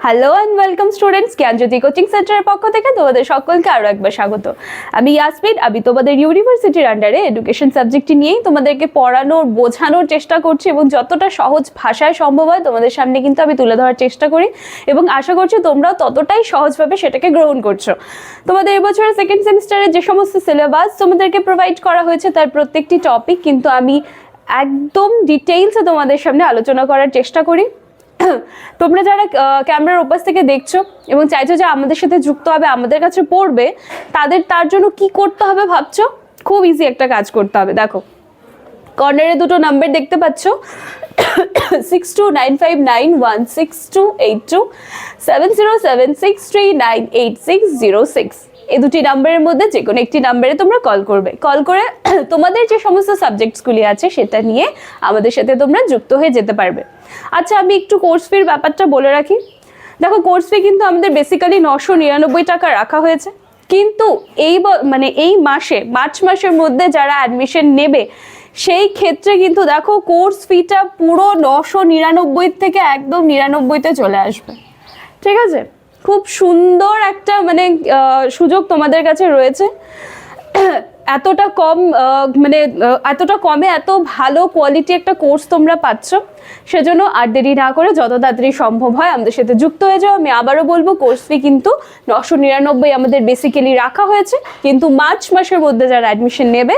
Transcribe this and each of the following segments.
Hello and welcome students, Gyanjyoti coaching সেন্টারের পক্ষ থেকে তোমাদের সকলকে আরও একবার স্বাগত। আমি ইয়াসমিন। আমি তোমাদের ইউনিভার্সিটির আন্ডারে এডুকেশন সাবজেক্টটি নিয়েই তোমাদেরকে পড়ানোর বোঝানোর চেষ্টা করছি এবং যতটা সহজ ভাষায় সম্ভব হয় তোমাদের সামনে কিন্তু আমি তুলে ধরার চেষ্টা করি এবং আশা করছি তোমরাও ততটাই সহজভাবে সেটাকে গ্রহণ করছো। তোমাদের এবছরের সেকেন্ড সেমিস্টারে যে সমস্ত সিলেবাস তোমাদেরকে প্রোভাইড করা হয়েছে তার প্রত্যেকটি টপিক কিন্তু আমি একদম ডিটেইলসে তোমাদের সামনে আলোচনা করার চেষ্টা করি। তোমরা যারা ক্যামেরার ওপাশ থেকে দেখছো এবং চাইছো যে আমাদের সাথে যুক্ত হবে, আমাদের কাছে পড়বে, তার জন্য কি করতে হবে ভাবছো? খুব ইজি একটা কাজ করতে হবে। দেখো, কর্নারে দুটো নাম্বার দেখতে পাচ্ছ, 6295916282 7076398606। এই দুটি নাম্বারের মধ্যে যে কোনো একটি নাম্বারে তোমরা কল করবে। কল করে তোমাদের যে সমস্ত সাবজেক্টসগুলি আছে সেটা নিয়ে আমাদের সাথে তোমরা যুক্ত হয়ে যেতে পারবে। আচ্ছা, আমি একটু কোর্স ফির ব্যাপারটা বলে রাখি। দেখো, কোর্স ফি কিন্তু আমাদের বেসিক্যালি 999 টাকা রাখা হয়েছে, কিন্তু এই মাসে মার্চ মাসের মধ্যে যারা অ্যাডমিশন নেবে সেই ক্ষেত্রে কিন্তু দেখো কোর্স ফিটা পুরো 999 থেকে একদম 99-তে চলে আসবে। ঠিক আছে, খুব সুন্দর একটা সুযোগ তোমাদের কাছে রয়েছে। এতটা কমে এত ভালো কোয়ালিটি একটা কোর্স তোমরা পাচ্ছ, সেজন্য আর দেরি না করে যত তাড়াতাড়ি সম্ভব হয় আমাদের সাথে যুক্ত হয়ে যাও। আমি আবারও বলবো, কোর্স ফি কিন্তু 999 আমাদের বেসিক্যালি রাখা হয়েছে, কিন্তু মার্চ মাসের মধ্যে যারা অ্যাডমিশন নেবে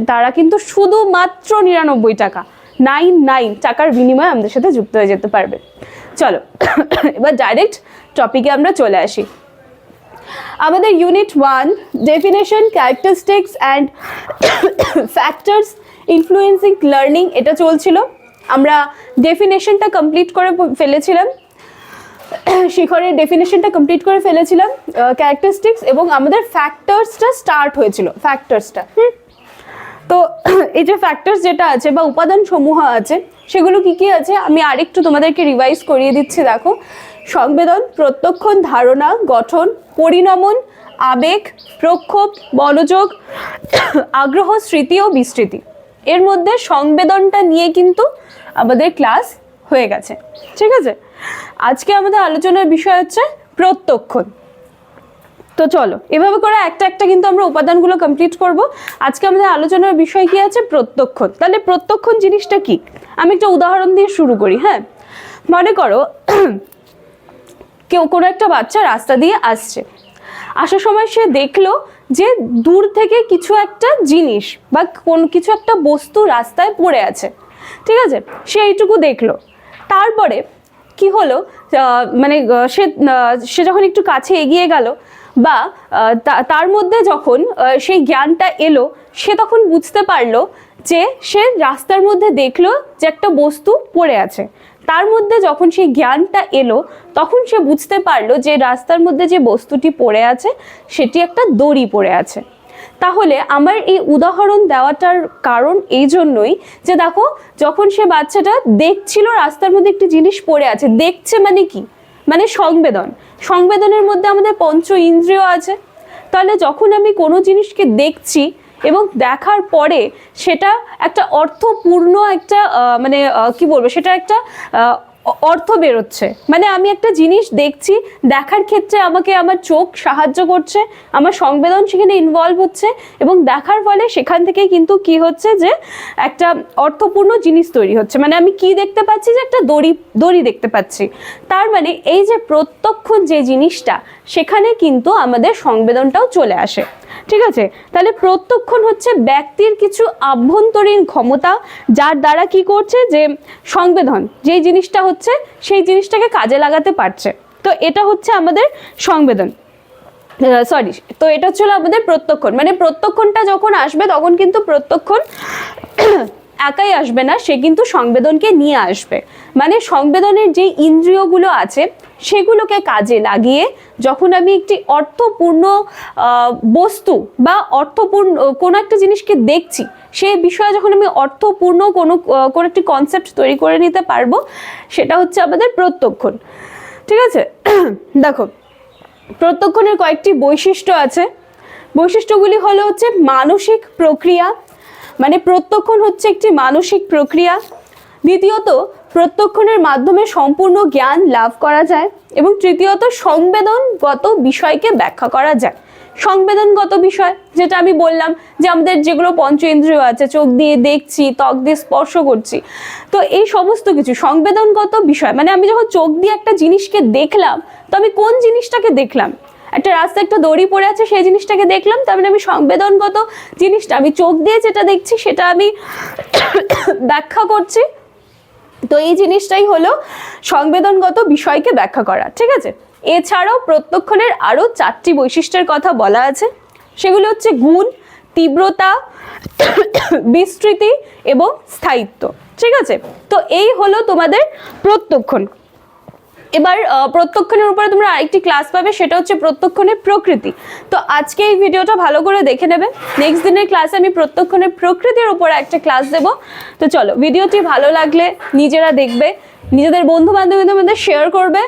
তারা কিন্তু শুধুমাত্র 99 টাকা, 99 টাকার বিনিময়ে আমাদের সাথে যুক্ত হয়ে যেতে পারবে। চলো এবার ডাইরেক্ট টপিকে আমরা চলে আসি। আমাদের unit 1 definition, characteristics and factors influencing learning এটা চলছিল। আমরা ডেফিনেশনটা কমপ্লিট করে ফেলেছিলাম, শিখরের ডেফিনেশনটা কমপ্লিট করে ফেলেছিলাম, ক্যারেক্টারিস্টিক্স এবং আমাদের ফ্যাক্টরসটা স্টার্ট হয়েছিল। ফ্যাক্টরসটা তো এই যে ফ্যাক্টরস যেটা আছে বা উপাদান সমূহ আছে সেগুলো কি কি আছে আমি আরেকটু তোমাদেরকে রিভাইজ করিয়ে দিচ্ছি। দেখো, সংবেদন, প্রত্যক্ষণ, ধারণা, গঠন, পরিণমন, আবেগ, প্রক্ষোভ, মনোযোগ, আগ্রহ, স্মৃতি ও বিস্মৃতি। এর মধ্যে সংবেদনটা নিয়ে কিন্তু আমাদের ক্লাস হয়ে গেছে। ঠিক আছে, আজকে আমাদের আলোচনার বিষয় হচ্ছে প্রত্যক্ষণ। তো চলো এভাবে করে একটা একটা কিন্তু আমরা উপাদানগুলো কমপ্লিট করব। আজকে আমাদের আলোচনার বিষয় কি আছে? প্রত্যক্ষণ। তাহলে প্রত্যক্ষণ জিনিসটা কি? আমি একটা উদাহরণ দিয়ে শুরু করি। হ্যাঁ, মনে করো কোনো একটা বাচ্চা রাস্তা দিয়ে আসছে, আসার সময় সে দেখলো যে দূর থেকে কিছু একটা জিনিস বা কিছু একটা বস্তু রাস্তায় পড়ে আছে। ঠিক আছে, সে এইটুকু দেখলো। তারপরে কি হলো, সে যখন একটু কাছে এগিয়ে গেল বা তার মধ্যে যখন সেই জ্ঞানটা এলো, সে তখন বুঝতে পারলো যে সে রাস্তার মধ্যে দেখলো যে একটা বস্তু পড়ে আছে। তার মধ্যে যখন সেই জ্ঞানটা এলো তখন সে বুঝতে পারলো যে রাস্তার মধ্যে যে বস্তুটি পড়ে আছে সেটি একটা দড়ি পড়ে আছে। তাহলে আমার এই উদাহরণ দেওয়াটার কারণ এই জন্যই যে দেখো, যখন সে বাচ্চাটা দেখছিল রাস্তার মধ্যে একটি জিনিস পড়ে আছে, দেখছে মানে কি? মানে সংবেদন। সংবেদনের মধ্যে আমাদের পঞ্চ ইন্দ্রিয় আছে। তাহলে যখন আমি কোনো জিনিসকে দেখছি এবং দেখার পরে সেটা একটা অর্থপূর্ণ একটা সেটা একটা অর্থ বেরোচ্ছে, মানে আমি একটা জিনিস দেখছি, দেখার ক্ষেত্রে আমাকে আমার চোখ সাহায্য করছে, আমার সংবেদন সেখানে ইনভলভ হচ্ছে এবং দেখার ফলে সেখান থেকে কিন্তু কি হচ্ছে যে একটা অর্থপূর্ণ জিনিস তৈরি হচ্ছে। মানে আমি কি দেখতে পাচ্ছি? যে একটা দড়ি দেখতে পাচ্ছি। তার মানে এই যে প্রত্যক্ষণ যে জিনিসটা, সেখানে কিন্তু আমাদের সংবেদনটাও চলে আসে। ঠিক আছে, তাহলে প্রত্যক্ষণ হচ্ছে ব্যক্তির কিছু আভ্যন্তরীণ ক্ষমতা, যার দ্বারা কি করছে যে সংবেদন যেই জিনিসটা হচ্ছে সেই জিনিসটাকে কাজে লাগাতে পারছে। তো এটা হচ্ছে আমাদের সংবেদন, তো এটা হচ্ছে আমাদের প্রত্যক্ষণ। মানে প্রত্যক্ষণটা যখন আসবে তখন কিন্তু প্রত্যক্ষণ একাই আসবে না, সে কিন্তু সংবেদনকে নিয়ে আসবে। মানে সংবেদনের যে ইন্দ্রিয়গুলো আছে সেগুলোকে কাজে লাগিয়ে যখন আমি একটি অর্থপূর্ণ বস্তু বা অর্থপূর্ণ কোনো একটা জিনিসকে দেখছি, সেই বিষয়ে যখন আমি অর্থপূর্ণ কোনো একটি কনসেপ্ট তৈরি করে নিতে পারবো, সেটা হচ্ছে আমাদের প্রত্যক্ষণ। ঠিক আছে, দেখো প্রত্যক্ষণের কয়েকটি বৈশিষ্ট্য আছে। বৈশিষ্ট্যগুলি হলো হচ্ছে মানসিক প্রক্রিয়া, মানে প্রত্যক্ষণ হচ্ছে একটি মানসিক প্রক্রিয়া। দ্বিতীয়ত প্রত্যক্ষণের মাধ্যমে সম্পূর্ণ জ্ঞান লাভ করা যায়। এবং তৃতীয়ত সংবেদনগত বিষয়কে ব্যাখ্যা করা যায়। সংবেদনগত বিষয় যেটা আমি বললাম যে আমাদের যেগুলো পঞ্চ ইন্দ্রিয় আছে, চোখ দিয়ে দেখছি, ত্বক দিয়ে স্পর্শ করছি, তো এই সমস্ত কিছু সংবেদনগত বিষয়। মানে আমি যখন চোখ দিয়ে একটা জিনিসকে দেখলাম, তো আমি কোন জিনিসটাকে দেখলাম? একটা রাস্তায় একটা দড়ি পড়ে আছে, সেই জিনিসটাকে দেখলাম, তার মানে আমি সংবেদনগত জিনিসটা, আমি চোখ দিয়ে যেটা দেখছি সেটা আমি ব্যাখ্যা করছি। তো এই জিনিসটাই হলো সংবেদনগত বিষয়কে ব্যাখ্যা করা, ঠিক আছে? এছাড়াও প্রত্যক্ষণের আরও 4টি বৈশিষ্ট্যের কথা বলা আছে। সেগুলো হচ্ছে গুণ, তীব্রতা, বিস্তৃতি এবং স্থায়িত্ব, ঠিক আছে? তো এই হলো তোমাদের প্রত্যক্ষণ। এবার প্রত্যক্ষণের উপরে তোমরা আরেকটি ক্লাস পাবে, সেটা হচ্ছে প্রত্যক্ষণের প্রকৃতি। তো আজকে এই ভিডিওটা ভালো করে দেখে নেবে। নেক্সট দিনের ক্লাসে আমি প্রত্যক্ষণের প্রকৃতির উপরে একটা ক্লাস দেব। তো চলো, ভিডিওটি ভালো লাগলে নিজেরা দেখবে, নিজেদের বন্ধু বান্ধবীদের মধ্যে শেয়ার করবে।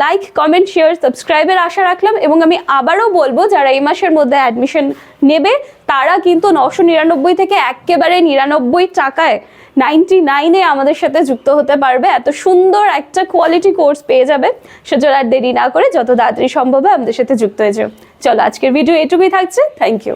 লাইক, কমেন্ট, শেয়ার, সাবস্ক্রাইবের আশা রাখলাম। এবং আমি আবারও বলবো, যারা এই মাসের মধ্যে অ্যাডমিশন নেবে তারা কিন্তু 999 থেকে একেবারে 99 টাকায় 99-এ আমাদের সাথে যুক্ত হতে পারবে। এত সুন্দর একটা কোয়ালিটি কোর্স পেয়ে যাবে। সেজন্য আর দেরি না করে যত তাড়াতাড়ি সম্ভব হয় আমাদের সাথে যুক্ত হয়ে যাও। চলো, আজকের ভিডিও এটুকুই থাকছে। Thank you.